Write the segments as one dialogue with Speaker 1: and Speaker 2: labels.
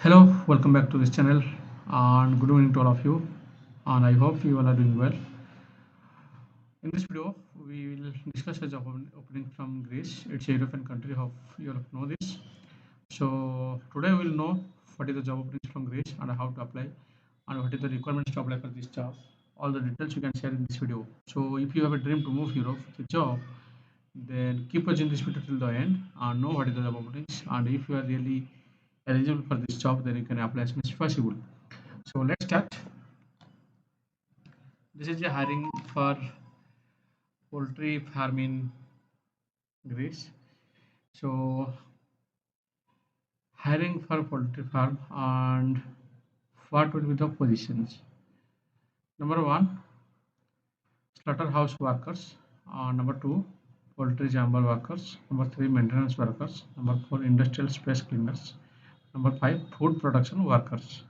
Speaker 1: Hello, welcome back to this channel and good evening to all of you, and I hope you all are doing well. In this video, we will discuss a job opening from Greece. It's a European country, hope you all know this. So today we will know what is the job openings from Greece and how to apply and what is the requirements to apply for this job. All the details you can share in this video. So if you have a dream to move Europe with a job, then keep watching this video till the end and know what is the job openings, and if you are really eligible for this job, then you can apply as much as possible. So let's start. This is a hiring for poultry farm in Greece. So hiring for poultry farm, and what will be the positions? Number one, slaughterhouse workers. Number two, poultry chamber workers. Number three, maintenance workers. Number four, industrial space cleaners. Number five, food production workers.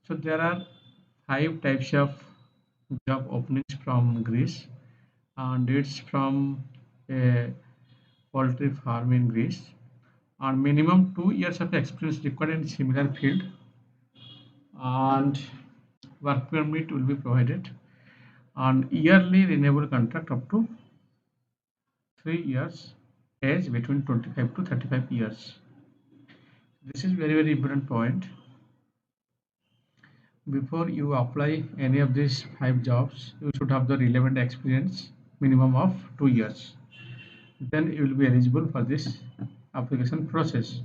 Speaker 1: So there are five types of job openings from Greece, and it's from a poultry farm in Greece, and minimum 2 years of experience required in similar field, and work permit will be provided, and yearly renewable contract up to 3 years, age between 25 to 35 years. This is very important point. Before you apply any of these five jobs, you should have the relevant experience minimum of 2 years, then you will be eligible for this application process.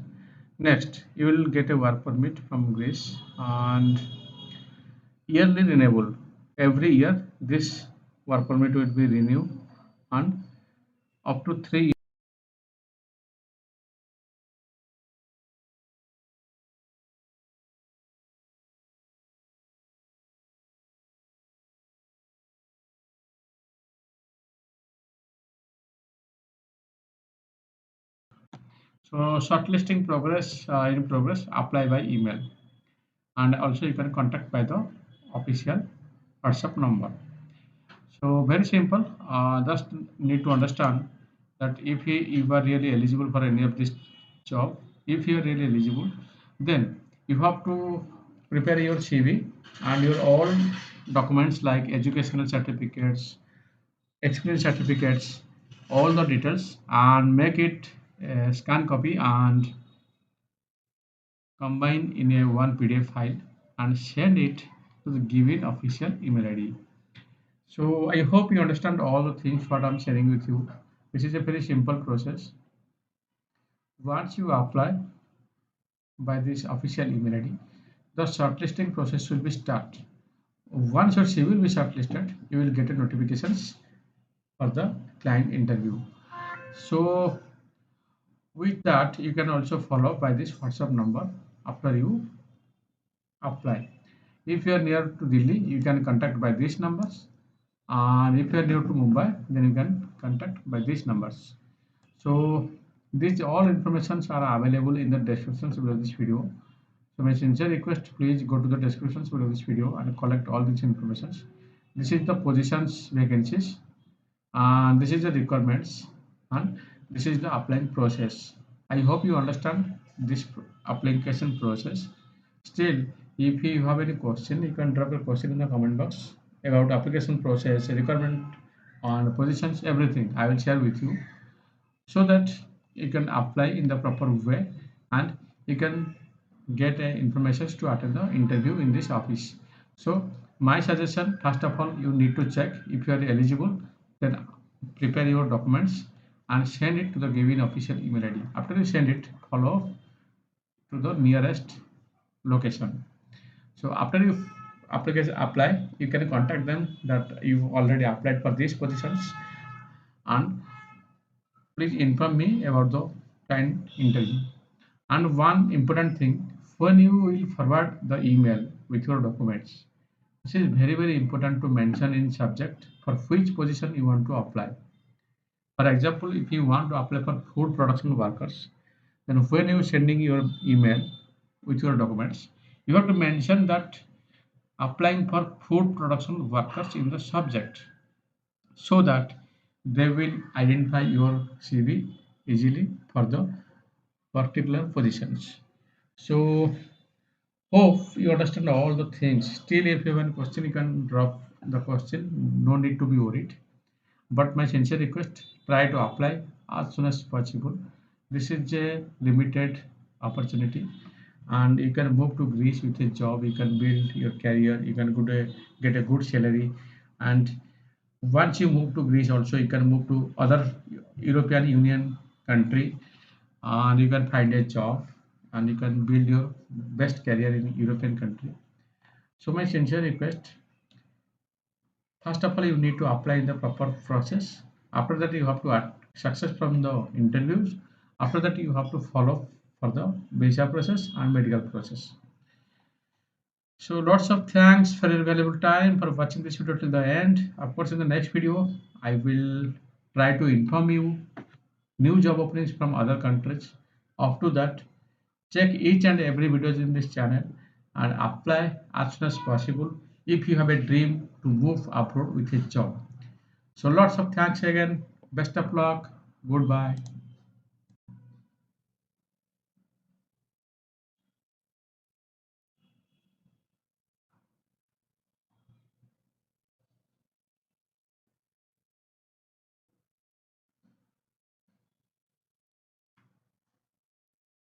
Speaker 1: Next, you will get a work permit from Greece, and yearly renewable. Every year, this work permit will be renewed, and up to 3 years. So shortlisting progress in progress. Apply by email, and also you can contact by the official WhatsApp number. So very simple. Just need to understand that if you are really eligible for any of this job, if you are really eligible, then you have to prepare your CV and your all documents like educational certificates, experience certificates, all the details, and make it a scan copy and combine in a one PDF file and send it to the given official email ID. So I hope you understand all the things what I'm sharing with you. This is a very simple process. Once you apply by this official email ID, the shortlisting process will be start. Once your CV will be shortlisted, you will get a notifications for the client interview. So with that, you can also follow by this WhatsApp number after you apply. If you are near to Delhi, you can contact by these numbers, and if you are near to Mumbai, then you can contact by these numbers. So these all informations are available in the descriptions below this video. So my sincere request, please go to the descriptions below this video and collect all these informations. This is the positions vacancies, and this is the requirements, and this is the applying process. I hope you understand this application process. Still, if you have any question, you can drop a question in the comment box about application process, requirement, and positions, everything I will share with you, so that you can apply in the proper way, and you can get information to attend the interview in this office. So my suggestion, first of all, you need to check if you are eligible, then prepare your documents and send it to the given official email ID. After you send it, follow to the nearest location. So after you application apply, you can contact them that you already applied for these positions, and please inform me about the client interview. And one important thing, when you will forward the email with your documents, this is very important to mention in subject for which position you want to apply. For example, if you want to apply for food production workers, then when you sending your email with your documents, you have to mention that applying for food production workers in the subject, so that they will identify your CV easily for the particular positions. So Hope you understand all the things. Still, if you have any question, you can drop the question. No need to be worried. But my sincere request, try to apply as soon as possible. This is a limited opportunity, and you can move to Greece with a job. You can build your career. You can get a good salary, and once you move to Greece, also you can move to other European Union country, and you can find a job, and you can build your best career in European country. So my sincere request, first of all, you need to apply in the proper process. After that, you have to success from the interviews. After that, you have to follow for the visa process and medical process. So lots of thanks for your valuable time for watching this video till the end. Of course, in the next video, I will try to inform you new job openings from other countries. Up to that, check each and every videos in this channel and apply as soon as possible if you have a dream to move abroad with a job. So lots of thanks again. Best of luck. Goodbye.